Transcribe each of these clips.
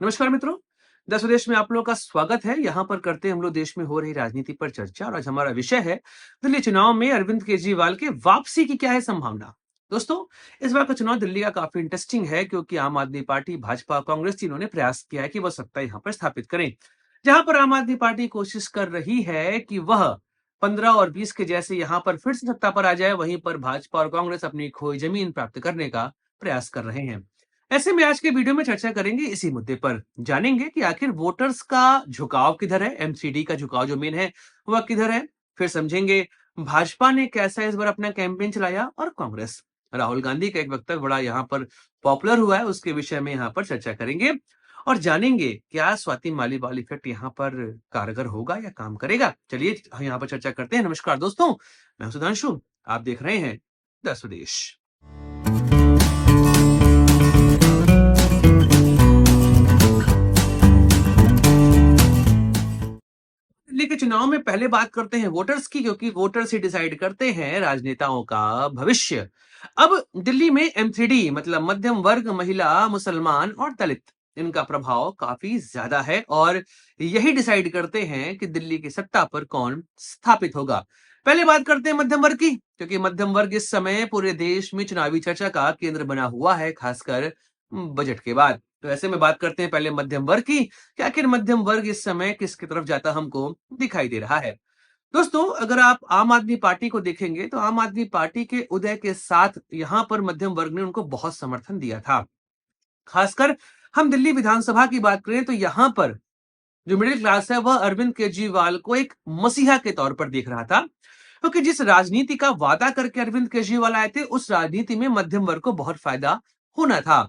नमस्कार मित्रों। देश विदेश में आप लोगों का स्वागत है। यहाँ पर करते हैं हम लोग देश में हो रही राजनीति पर चर्चा और आज हमारा विषय है दिल्ली चुनाव में अरविंद केजरीवाल के वापसी की क्या है संभावना। दोस्तों, इस बार का चुनाव दिल्ली का काफी इंटरेस्टिंग है क्योंकि आम आदमी पार्टी, भाजपा, कांग्रेस तीनों ने प्रयास किया है कि वह सत्ता यहाँ पर स्थापित करें। जहां पर आम आदमी पार्टी कोशिश कर रही है कि वह 15 और 20 के जैसे यहाँ पर फिर से सत्ता पर आ जाए, वहीं पर भाजपा और कांग्रेस अपनी खोई जमीन प्राप्त करने का प्रयास कर रहे हैं। ऐसे में आज के वीडियो में चर्चा करेंगे इसी मुद्दे पर। जानेंगे कि आखिर वोटर्स का झुकाव किधर है, एमसीडी का झुकाव जो मेन है वह किधर है। फिर समझेंगे भाजपा ने कैसा इस बार अपना कैंपेन चलाया और कांग्रेस, राहुल गांधी का एक वक्तव्य बड़ा यहाँ पर पॉपुलर हुआ है, उसके विषय में यहाँ पर चर्चा करेंगे और जानेंगे क्या स्वाति मालीवाल इफेक्ट यहाँ पर कारगर होगा या काम करेगा। चलिए हम यहाँ पर चर्चा करते हैं। नमस्कार दोस्तों, मैं हूं सुधांशु, आप देख रहे हैं देश विदेश। दिल्ली के चुनाव में पहले बात करते हैं वोटर्स की, क्योंकि वोटर्स ही डिसाइड करते हैं राजनेताओं का भविष्य। अब दिल्ली में एम3डी मतलब मध्यम वर्ग, महिला, मुसलमान और दलित, इनका प्रभाव काफी ज्यादा है और यही डिसाइड करते हैं कि दिल्ली की सत्ता पर कौन स्थापित होगा। पहले बात करते हैं मध्यम वर्ग की, क्योंकि मध्यम वर्ग इस समय पूरे देश में चुनावी चर्चा का केंद्र बना हुआ है, खासकर बजट के बाद। तो ऐसे में बात करते हैं पहले मध्यम वर्ग की कि आखिर मध्यम वर्ग इस समय किसकी तरफ जाता हमको दिखाई दे रहा है। दोस्तों, अगर आप आम आदमी पार्टी को देखेंगे तो आम आदमी पार्टी के उदय के साथ यहाँ पर मध्यम वर्ग ने उनको बहुत समर्थन दिया था। खासकर हम दिल्ली विधानसभा की बात करें तो यहाँ पर जो मिडिल क्लास है वह अरविंद केजरीवाल को एक मसीहा के तौर पर देख रहा था, क्योंकि जिस राजनीति का वादा करके अरविंद केजरीवाल आए थे उस राजनीति में मध्यम वर्ग को बहुत फायदा होना था।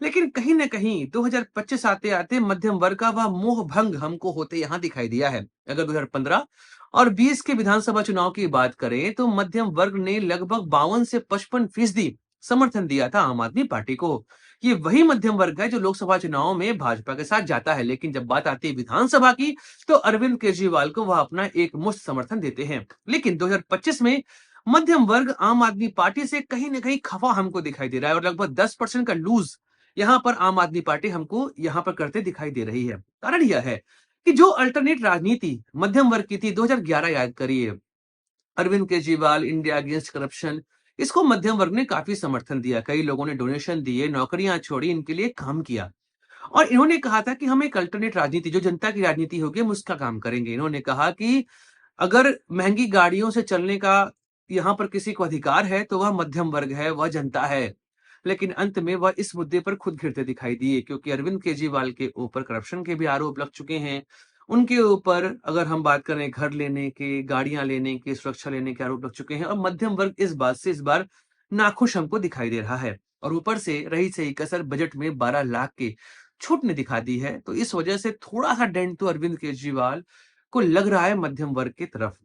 लेकिन कहीं न कहीं 2025 आते-आते मध्यम वर्ग का वह मोह भंग हमको होते यहाँ दिखाई दिया है। अगर 2015 और 20 के विधानसभा चुनाव की बात करें तो मध्यम वर्ग ने लगभग 52 से 55% समर्थन दिया था आम आदमी पार्टी को। ये वही मध्यम वर्ग है जो लोकसभा चुनाव में भाजपा के साथ जाता है, लेकिन जब बात आती है विधानसभा की तो अरविंद केजरीवाल को वह अपना एकमुश्त समर्थन देते हैं। लेकिन 2025 में मध्यम वर्ग आम आदमी पार्टी से कहीं न कहीं खफा हमको दिखाई दे रहा है और लगभग 10% का लूज यहाँ पर आम आदमी पार्टी हमको यहाँ पर करते दिखाई दे रही है। कारण यह है कि जो अल्टरनेट राजनीति मध्यम वर्ग की थी 2011 याद करिए, Arvind Kejriwal India against corruption, इसको मध्यम वर्ग ने काफी समर्थन दिया। कई लोगों ने डोनेशन दिए, नौकरियां छोड़ी, इनके लिए काम किया और इन्होंने कहा था कि हम एक अल्टरनेट राजनीति, जो जनता की राजनीति होगी, हम उसका काम करेंगे। इन्होंने कहा कि अगर महंगी गाड़ियों से चलने का यहाँ पर किसी को अधिकार है तो वह मध्यम वर्ग है, वह जनता है। लेकिन अंत में वह इस मुद्दे पर खुद घिरते दिखाई दिए, क्योंकि अरविंद केजरीवाल के ऊपर करप्शन के भी आरोप लग चुके हैं। उनके ऊपर अगर हम बात करें घर लेने के, गाड़ियां लेने के, सुरक्षा लेने के आरोप लग चुके हैं और मध्यम वर्ग इस बात से इस बार नाखुश हमको दिखाई दे रहा है। और ऊपर से रही सही कसर बजट में 12 लाख की छूट ने दिखा दी है, तो इस वजह से थोड़ा सा डेंट तो अरविंद केजरीवाल को लग रहा है मध्यम वर्ग की तरफ।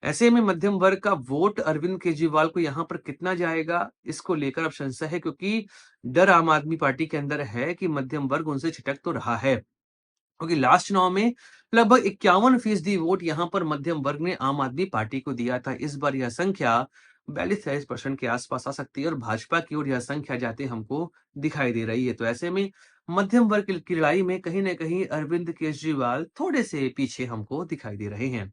ऐसे में मध्यम वर्ग का वोट अरविंद केजरीवाल को यहाँ पर कितना जाएगा, इसको लेकर अब संशय है, क्योंकि डर आम आदमी पार्टी के अंदर है कि मध्यम वर्ग उनसे छिटक तो रहा है। क्योंकि लास्ट चुनाव में लगभग 51% वोट यहाँ पर मध्यम वर्ग ने आम आदमी पार्टी को दिया था। इस बार यह संख्या 42-43% के आसपास आ सकती है और भाजपा की ओर यह संख्या जाते हमको दिखाई दे रही है। तो ऐसे में मध्यम वर्ग की लड़ाई में कहीं न कहीं अरविंद केजरीवाल थोड़े से पीछे हमको दिखाई दे रहे हैं।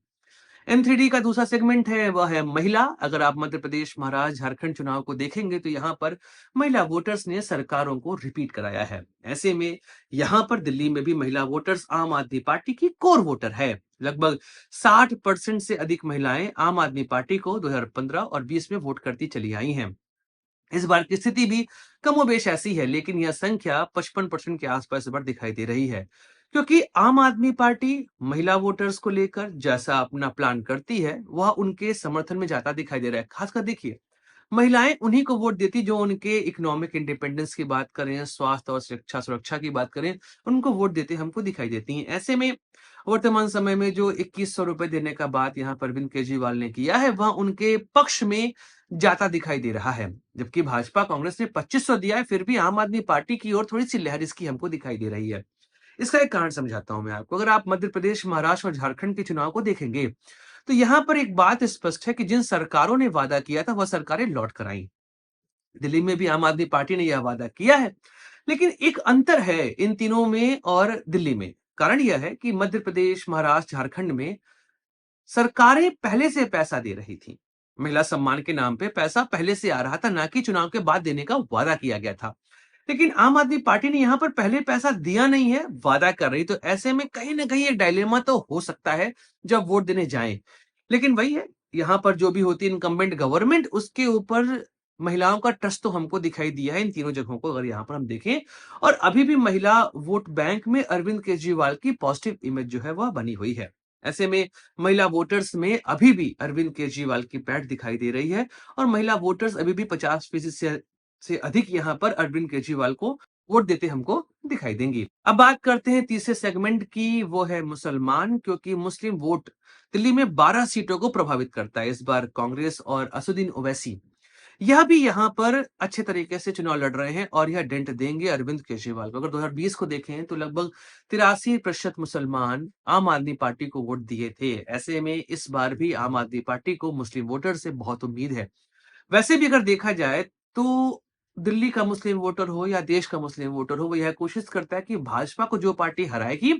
एम3डी का दूसरा सेगमेंट है वह है महिला। अगर आप मध्य प्रदेश, महाराष्ट्र, झारखंड चुनाव को देखेंगे तो यहाँ पर महिला वोटर्स ने सरकारों को रिपीट कराया है। ऐसे में यहाँ पर दिल्ली में भी महिला वोटर्स आम आदमी पार्टी की कोर वोटर है। लगभग 60% से अधिक महिलाएं आम आदमी पार्टी को 2015 और 20 में वोट करती चली आई हैं। इस बार की स्थिति भी कमोबेश ऐसी है, लेकिन यह संख्या 55% के आसपास इस बार दिखाई दे रही है, क्योंकि आम आदमी पार्टी महिला वोटर्स को लेकर जैसा अपना प्लान करती है वह उनके समर्थन में जाता दिखाई दे रहा है। खासकर देखिए, महिलाएं उन्हीं को वोट देती जो उनके इकोनॉमिक इंडिपेंडेंस की बात करें, स्वास्थ्य और शिक्षा सुरक्षा की बात करें, उनको वोट देते हमको दिखाई देती हैं। ऐसे में वर्तमान समय में जो 2100 रुपए देने का बात यहाँ पर अरविंद केजरीवाल ने किया है वह उनके पक्ष में जाता दिखाई दे रहा है। जबकि भाजपा कांग्रेस ने 2500 दिया है, फिर भी आम आदमी पार्टी की ओर थोड़ी सी लहर इसकी हमको दिखाई दे रही है। इसका एक कारण समझाता हूं मैं आपको। अगर आप मध्य प्रदेश, महाराष्ट्र और झारखंड के चुनाव को देखेंगे तो यहाँ पर एक बात स्पष्ट है कि जिन सरकारों ने वादा किया था वह सरकारें लौट कर आई। दिल्ली में भी आम आदमी पार्टी ने यह वादा किया है लेकिन एक अंतर है इन तीनों में और दिल्ली में। कारण यह है कि मध्य प्रदेश, महाराष्ट्र, झारखंड में सरकारें पहले से पैसा दे रही थी। महिला सम्मान के नाम पे पैसा पहले से आ रहा था, ना कि चुनाव के बाद देने का वादा किया गया था। लेकिन आम आदमी पार्टी ने यहाँ पर पहले पैसा दिया नहीं है, वादा कर रही। तो ऐसे में कहीं न कहीं एक डायलेमा तो हो सकता है जब वोट देने जाएँ। लेकिन वही है, यहाँ पर जो भी होती है इनकम्बेंट गवर्नमेंट, उसके ऊपर महिलाओं का ट्रस्ट तो हमको दिखाई दिया है इन तीनों जगहों को अगर यहाँ पर हम देखें। और अभी भी महिला वोट बैंक में अरविंद केजरीवाल की पॉजिटिव इमेज जो है वह बनी हुई है। ऐसे में महिला वोटर्स में अभी भी अरविंद केजरीवाल की पैठ दिखाई दे रही है और महिला वोटर्स अभी भी 50% से अधिक यहाँ पर अरविंद केजरीवाल को वोट देते हमको दिखाई देंगी। अब बात करते हैं तीसरे सेगमेंट की, वो है मुसलमान, क्योंकि मुस्लिम वोट दिल्ली में 12 सीटों को प्रभावित करता है। इस बार कांग्रेस और असदुद्दीन ओवैसी यह भी यहाँ पर अच्छे तरीके से चुनाव लड़ रहे हैं और यह डेंट देंगे अरविंद केजरीवाल को। अगर 2020 को देखें तो लगभग 83% मुसलमान आम आदमी पार्टी को वोट दिए थे। ऐसे में इस बार भी आम आदमी पार्टी को मुस्लिम वोटर से बहुत उम्मीद है। वैसे भी अगर देखा जाए तो दिल्ली का मुस्लिम वोटर हो या देश का मुस्लिम वोटर हो, वो यह कोशिश करता है कि भाजपा को जो पार्टी हराएगी,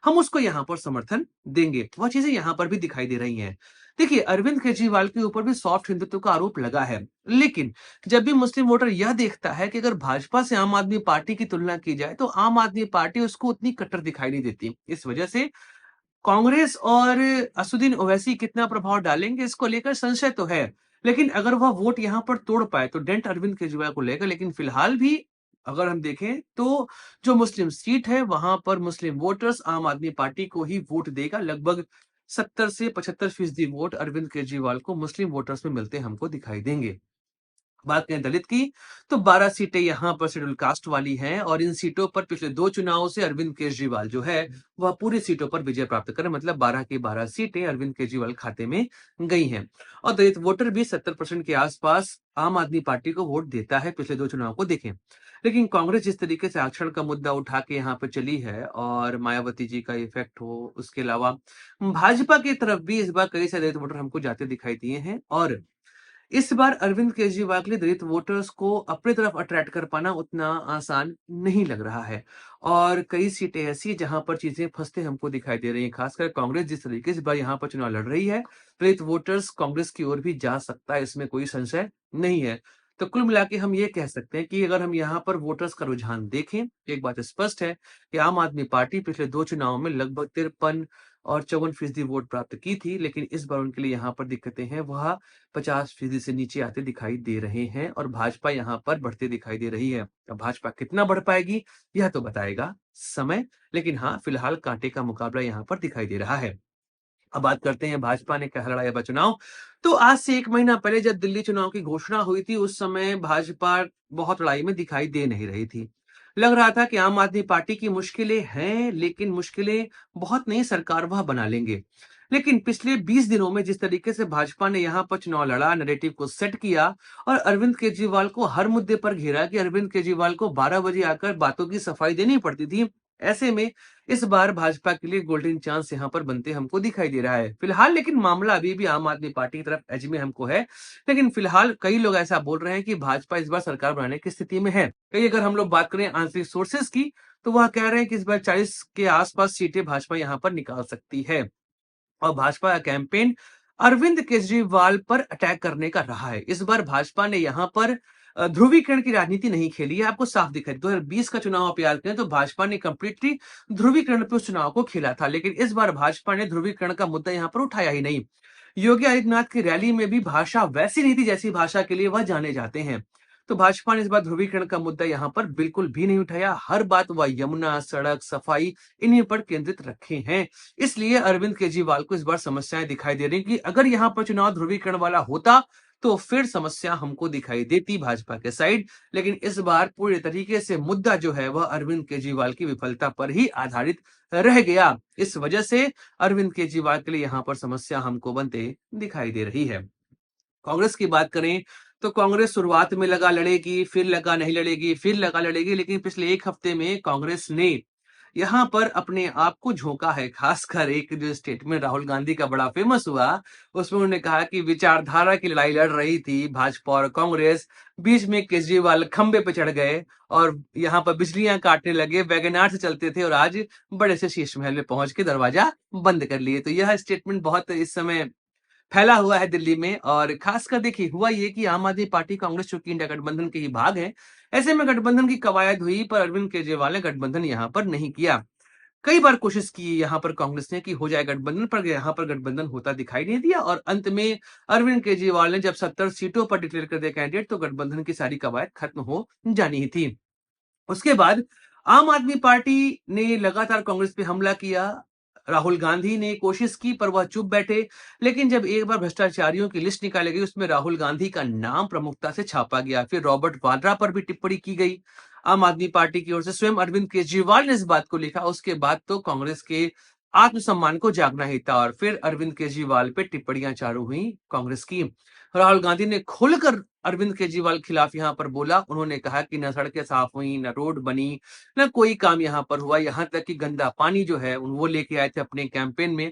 हम उसको यहाँ पर समर्थन देंगे। वह चीजें यहाँ पर भी दिखाई दे रही हैं। देखिए, अरविंद केजरीवाल के ऊपर भी सॉफ्ट हिंदुत्व का आरोप लगा है। लेकिन जब भी मुस्लिम वोटर यह देखता है कि अगर भाजपा से आम आदमी पार्टी की तुलना की जाए, तो आम आदमी पार्टी उसको उतनी कट्टर दिखाई नहीं देती। इस वजह से कांग्रेस और असदुद्दीन ओवैसी कितना प्रभाव डालेंगे इसको लेकर संशय तो है। लेकिन अगर वह वोट यहाँ पर तोड़ पाए तो डेंट अरविंद केजरीवाल को लेगा। लेकिन फिलहाल भी अगर हम देखें तो जो मुस्लिम सीट है वहां पर मुस्लिम वोटर्स आम आदमी पार्टी को ही वोट देगा। लगभग 70 से 75% वोट अरविंद केजरीवाल को मुस्लिम वोटर्स में मिलते हमको दिखाई देंगे। बात करें दलित की, तो 12 सीटें यहाँ पर शेड्यूल कास्ट वाली हैं और इन सीटों पर पिछले 2 चुनावों से अरविंद केजरीवाल जो है, वह पूरी सीटों पर विजय प्राप्त करें। मतलब 12 की 12 सीटें अरविंद केजरीवाल खाते में गई हैं। और दलित वोटर भी 70% के आसपास आम आदमी पार्टी को वोट देता है, पिछले 2 चुनाव को देखें। लेकिन कांग्रेस जिस तरीके से आरक्षण का मुद्दा उठा के यहाँ पे चली है और मायावती जी का इफेक्ट हो, उसके अलावा भाजपा की तरफ भी इस बार कई सारे दलित वोटर हमको जाते दिखाई दिए हैं और इस बार अरविंद केजरीवाल के लिए दलित वोटर्स को अपनी तरफ अट्रैक्ट कर पाना उतना आसान नहीं लग रहा है और कई सीटें ऐसी हैं जहां पर चीजें फंसते हमको दिखाई दे रही हैं। खासकर कांग्रेस जिस तरीके से इस बार यहाँ पर चुनाव लड़ रही है, दलित वोटर्स कांग्रेस की ओर भी जा सकता है, इसमें कोई संशय नहीं है। तो कुल मिला के हम ये कह सकते हैं कि अगर हम यहाँ पर वोटर्स का रुझान देखें, एक बात स्पष्ट है कि आम आदमी पार्टी पिछले 2 चुनावों में लगभग 53 और 54% वोट प्राप्त की थी, लेकिन इस बार उनके लिए यहाँ पर दिक्कतें हैं, वह 50% से नीचे आते दिखाई दे रहे हैं और भाजपा यहाँ पर बढ़ते दिखाई दे रही है। अब भाजपा कितना बढ़ पाएगी, यह तो बताएगा समय। लेकिन हाँ, फिलहाल कांटे का मुकाबला यहाँ पर दिखाई दे रहा है। अब बात करते हैं भाजपा ने क्या लड़ा चुनाव। तो आज से 1 महीना पहले जब दिल्ली चुनाव की घोषणा हुई थी, उस समय भाजपा बहुत लड़ाई में दिखाई दे नहीं रही थी। लग रहा था कि आम आदमी पार्टी की मुश्किलें हैं, लेकिन मुश्किलें बहुत नहीं, सरकार वह बना लेंगे। लेकिन पिछले 20 दिनों में जिस तरीके से भाजपा ने यहाँ पर चुनाव लड़ा, नैरेटिव को सेट किया और अरविंद केजरीवाल को हर मुद्दे पर घेरा कि अरविंद केजरीवाल को 12 बजे आकर बातों की सफाई देनी पड़ती थी। ऐसे में इस बार भाजपा के लिए गोल्डन चांस यहाँ पर बनते हमको दिखाई दे रहा है। फिलहाल लेकिन मामला अभी भी आम आदमी पार्टी की तरफ एज में हमको है। लेकिन फिलहाल कई लोग ऐसा बोल रहे हैं कि भाजपा इस बार सरकार बनाने की स्थिति में है। कई अगर हम लोग बात करें आंतरिक सोर्सेस की, तो वह कह रहे हैं कि इस बार 40 के आसपास सीटें भाजपा यहाँ पर निकाल सकती है। और भाजपा का कैंपेन अरविंद केजरीवाल पर अटैक करने का रहा है। इस बार भाजपा ने यहाँ पर ध्रुवीकरण की राजनीति नहीं खेली है, आपको साफ दिखा है। 2020 का चुनाव आप याद करें तो भाजपा ने कंप्लीटली ध्रुवीकरण पे उस चुनाव को खेला था, लेकिन इस बार भाजपा ने ध्रुवीकरण का मुद्दा यहाँ पर उठाया ही नहीं। योगी आदित्यनाथ की रैली में भी भाषा वैसी नहीं थी जैसी भाषा के लिए वह जाने जाते हैं। तो भाजपा ने इस बार ध्रुवीकरण का मुद्दा यहाँ पर बिल्कुल भी नहीं उठाया। हर बात वह यमुना, सड़क, सफाई इन्हीं पर केंद्रित रखे हैं। इसलिए अरविंद केजरीवाल को इस बार समस्याएं दिखाई दे रही कि अगर यहाँ पर चुनाव ध्रुवीकरण वाला होता तो फिर समस्या हमको दिखाई देती भाजपा के साइड। लेकिन इस बार पूरे तरीके से मुद्दा जो है वह अरविंद केजरीवाल की विफलता पर ही आधारित रह गया। इस वजह से अरविंद केजरीवाल के लिए यहाँ पर समस्या हमको बनते दिखाई दे रही है। कांग्रेस की बात करें तो कांग्रेस शुरुआत में लगा लड़ेगी, फिर लगा नहीं लड़ेगी, फिर लगा लड़ेगी, लेकिन पिछले 1 हफ्ते में कांग्रेस ने यहाँ पर अपने आप को झोंका है। खासकर एक जो स्टेटमेंट राहुल गांधी का बड़ा फेमस हुआ, उसमें उन्होंने कहा कि विचारधारा की लड़ाई लड़ रही थी भाजपा और कांग्रेस, बीच में केजरीवाल खंबे पे चढ़ गए और यहाँ पर बिजलियां काटने लगे, वैगनआर से चलते थे और आज बड़े से शीश महल में पहुंच के दरवाजा बंद कर लिए। तो यह स्टेटमेंट बहुत इस समय फैला हुआ है दिल्ली में और खासकर देखिए हुआ ये कि आम आदमी पार्टी, कांग्रेस चूंकि इंडिया गठबंधन के ही भाग है, ऐसे में गठबंधन की कवायद हुई पर अरविंद केजरीवाल ने गठबंधन यहाँ पर नहीं किया। कई बार कोशिश की यहाँ पर कांग्रेस ने कि हो जाए गठबंधन, पर यहाँ पर गठबंधन होता दिखाई नहीं दिया और अंत में अरविंद केजरीवाल ने जब 70 सीटों पर डिक्लेयर कर दिया कैंडिडेट, तो गठबंधन की सारी कवायद खत्म हो जानी ही थी। उसके बाद आम आदमी पार्टी ने लगातार कांग्रेस पे हमला किया। राहुल गांधी ने कोशिश की पर वह चुप बैठे। लेकिन जब एक बार भ्रष्टाचारियों की लिस्ट निकाली गई, उसमें राहुल गांधी का नाम प्रमुखता से छापा गया। फिर रॉबर्ट वाड्रा पर भी टिप्पणी की गई। आम आदमी पार्टी की ओर से स्वयं अरविंद केजरीवाल ने इस बात को लिखा। उसके बाद तो कांग्रेस के आत्मसम्मान को जागना ही था और फिर अरविंद केजरीवाल पे टिप्पणियां चालू हुई कांग्रेस की। राहुल गांधी ने खुलकर अरविंद केजरीवाल के खिलाफ यहाँ पर बोला। उन्होंने कहा कि न सड़कें साफ हुई, न रोड बनी, न कोई काम यहाँ पर हुआ। यहाँ तक कि गंदा पानी जो है वो लेके आए थे अपने कैंपेन में।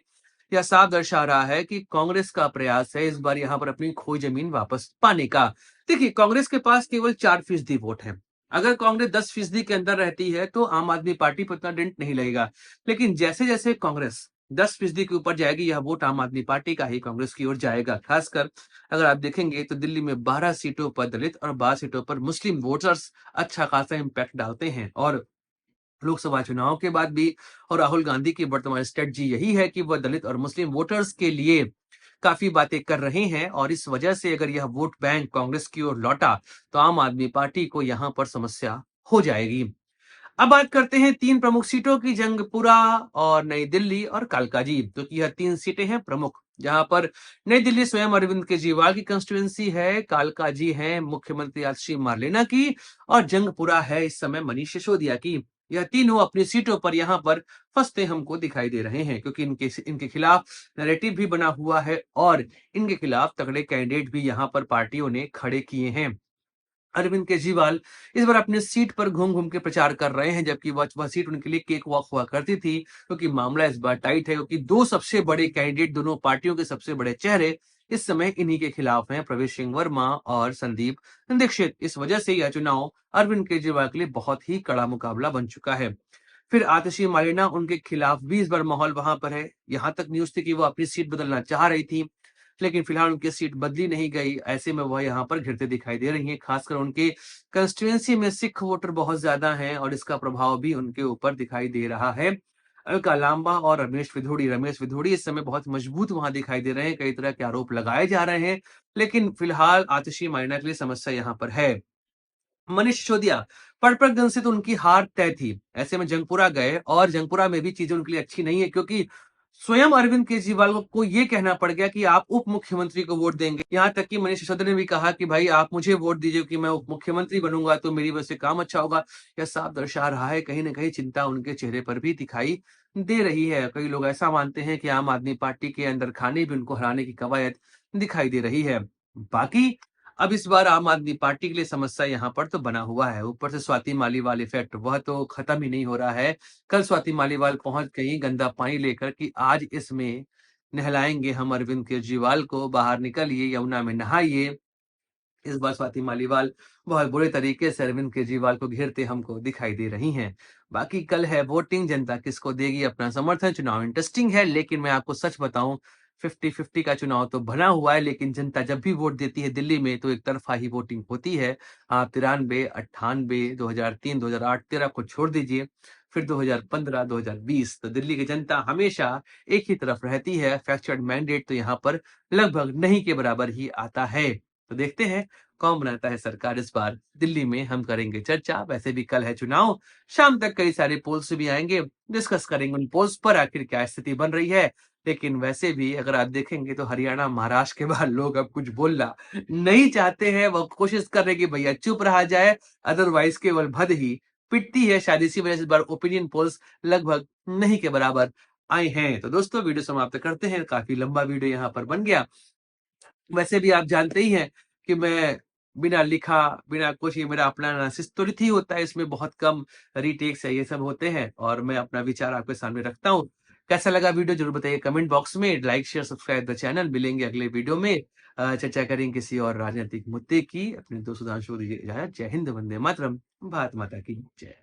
यह साफ दर्शा रहा है कि कांग्रेस का प्रयास है इस बार यहाँ पर अपनी खोई जमीन वापस पाने का। देखिए, कांग्रेस के पास केवल 4% वोट है। अगर कांग्रेस 10% के अंदर रहती है तो आम आदमी पार्टी पर उतना डेंट नहीं लगेगा। लेकिन जैसे जैसे कांग्रेस 10% के ऊपर जाएगी, यह वोट आम आदमी पार्टी का ही कांग्रेस की ओर जाएगा। खासकर अगर आप देखेंगे तो दिल्ली में 12 सीटों पर दलित और 12 सीटों पर मुस्लिम वोटर्स अच्छा खासा इम्पैक्ट डालते हैं और लोकसभा चुनाव के बाद भी और राहुल गांधी की वर्तमान स्ट्रेटजी यही है कि वह दलित और मुस्लिम वोटर्स के लिए काफी बातें कर रहे हैं और इस वजह से अगर यह वोट बैंक कांग्रेस की ओर लौटा तो आम आदमी पार्टी को यहां पर समस्या हो जाएगी। अब बात करते हैं 3 प्रमुख सीटों की, जंगपुरा और नई दिल्ली और कालकाजी। तो यह 3 सीटें हैं प्रमुख, जहां पर नई दिल्ली स्वयं अरविंद केजरीवाल की कंस्टिट्यूएंसी है, कालकाजी है मुख्यमंत्री आशीष मार्लेना की और जंगपुरा है इस समय मनीष सिसोदिया की। यह तीनों अपनी सीटों पर यहाँ पर फंसते हमको दिखाई दे रहे हैं क्योंकि इनके इनके खिलाफ नैरेटिव भी बना हुआ है और इनके खिलाफ तगड़े कैंडिडेट भी यहाँ पर पार्टियों ने खड़े किए हैं। अरविंद केजरीवाल इस बार अपने सीट पर घूम-घूम के प्रचार कर रहे हैं, जबकि वह सीट उनके लिए केक वॉक हुआ करती थी, क्योंकि मामला इस बार टाइट है, क्योंकि 2 सबसे बड़े कैंडिडेट, दोनों पार्टियों के सबसे बड़े चेहरे इस समय इन्हीं के खिलाफ हैं, प्रवेश सिंह वर्मा और संदीप दीक्षित। इस वजह से यह चुनाव अरविंद केजरीवाल के लिए बहुत ही कड़ा मुकाबला बन चुका है। फिर आतिशी मालिना, उनके खिलाफ भी इस बार माहौल वहां पर है। यहां तक न्यूज थी कि वो अपनी सीट बदलना चाह रही थी, लेकिन फिलहाल उनकी सीट बदली नहीं गई। ऐसे में वह यहाँ पर घिरते दिखाई दे रही हैं। खासकर उनके कंस्टिट्यूएंसी में सिख वोटर बहुत ज्यादा हैं और इसका प्रभाव भी उनके ऊपर दिखाई दे रहा है। अलका लांबा और रमेश विधुड़ी इस समय बहुत मजबूत वहां दिखाई दे रहे हैं। कई तरह के आरोप लगाए जा रहे हैं, लेकिन फिलहाल आतिशी मालिना के लिए समस्या यहाँ पर है। मनीष सिसोदिया, पड़पड़गंज से तो उनकी हार तय थी। ऐसे में जंगपुरा गए और जंगपुरा में भी चीजें उनके लिए अच्छी नहीं है, क्योंकि स्वयं अरविंद केजरीवाल को ये कहना पड़ गया कि आप उप मुख्यमंत्री को वोट देंगे। यहाँ तक कि मनीष सिसोदिया ने भी कहा कि भाई आप मुझे वोट दीजिए कि मैं उप मुख्यमंत्री बनूंगा तो मेरी वजह से काम अच्छा होगा। यह साफ दर्शा रहा है, कहीं न कहीं चिंता उनके चेहरे पर भी दिखाई दे रही है। कई लोग ऐसा मानते हैं कि आम आदमी पार्टी के अंदर खाने भी उनको हराने की कवायद दिखाई दे रही है। बाकी अब इस बार आम आदमी पार्टी के लिए समस्या यहाँ पर तो बना हुआ है। ऊपर से स्वाति मालीवाल इफेक्ट, वह तो खत्म ही नहीं हो रहा है। कल स्वाति मालीवाल पहुंच गई गंदा पानी लेकर कि आज इसमें नहलाएंगे हम अरविंद केजरीवाल को, बाहर निकलिए यमुना में नहाइए। इस बार स्वाति मालीवाल बहुत बुरे तरीके से अरविंद केजरीवाल को घेरते हमको दिखाई दे रही हैं। बाकी कल है वोटिंग, जनता किसको देगी अपना समर्थन। चुनाव इंटरेस्टिंग है, लेकिन मैं आपको सच बताऊं 50-50 का चुनाव तो बना हुआ है, लेकिन जनता जब भी वोट देती है दिल्ली में तो एक तरफा ही वोटिंग होती है। आप 93, 98, 2003, 2008, 13 को छोड़ दीजिए, फिर 2015, 2020 तो दिल्ली की जनता हमेशा एक ही तरफ रहती है। फैक्चर्ड मैंडेट तो यहाँ पर लगभग नहीं के बराबर ही आता है। तो देखते हैं कौन बनाता है सरकार इस बार दिल्ली में, हम करेंगे चर्चा। वैसे भी कल है चुनाव, शाम तक कई सारे पोल्स भी आएंगे, डिस्कस करेंगे उन पोल्स पर आखिर क्या स्थिति बन रही है। लेकिन वैसे भी अगर आप देखेंगे तो हरियाणा महाराष्ट्र के बाद लोग अब कुछ बोलना नहीं चाहते हैं। वो कोशिश कर रहे हैं कि भैया चुप रहा जाए, अदरवाइज केवल भद ही पिटती है। शायद इसी वजह से इस बार ओपिनियन पोल्स लगभग नहीं के बराबर आए हैं। तो दोस्तों वीडियो समाप्त करते हैं, काफी लंबा वीडियो यहाँ पर बन गया। वैसे भी आप जानते ही हैं कि मैं बिना लिखा, बिना कुछ, ये मेरा अपना एनालिसिस त्वरित ही होता है, इसमें बहुत कम रीटेक्स है, ये सब होते हैं और मैं अपना विचार आपके सामने रखता हूँ। कैसा लगा वीडियो ज़रूर बताइए कमेंट बॉक्स में, like, share, subscribe the channel. मिलेंगे अगले वीडियो में। चर्चा करेंगे किसी और राजनैतिक मुद्दे की। अपने दोस्त सुधांशु को दीजिए इजाज़त। जय हिंद, वंदे मातरम, भारत माता की जय।